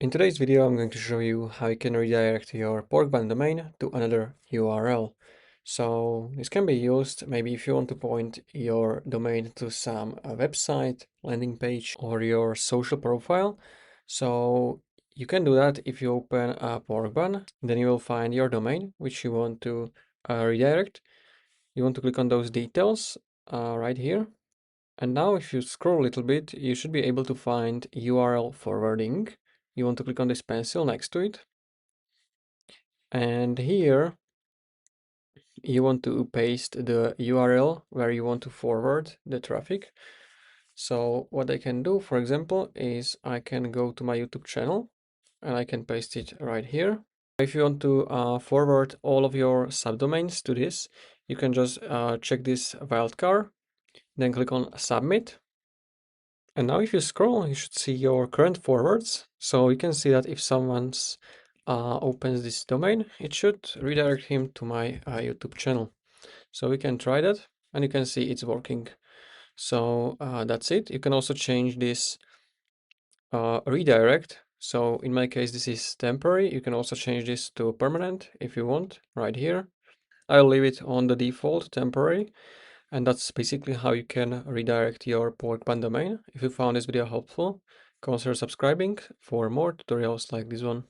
In today's video, I'm going to show you how you can redirect your Porkbun domain to another URL. So this can be used maybe if you want to point your domain to some website, landing page, or your social profile. So you can do that if you open a Porkbun, then you will find your domain, which you want to redirect. You want to click on those details right here. And now if you scroll a little bit, you should be able to find URL forwarding. You want to click on this pencil next to it. And here you want to paste the URL where you want to forward the traffic. So what I can do, for example, is I can go to my YouTube channel and I can paste it right here. If you want to forward all of your subdomains to this, you can just check this wildcard, then click on submit. And now if you scroll, you should see your current forwards. So you can see that if someone's opens this domain, it should redirect him to my YouTube channel. So we can try that and you can see it's working. So that's it. You can also change this redirect. So in my case, this is temporary. You can also change this to permanent if you want right here. I'll leave it on the default temporary. And that's basically how you can redirect your Porkbun domain. If you found this video helpful, consider subscribing for more tutorials like this one.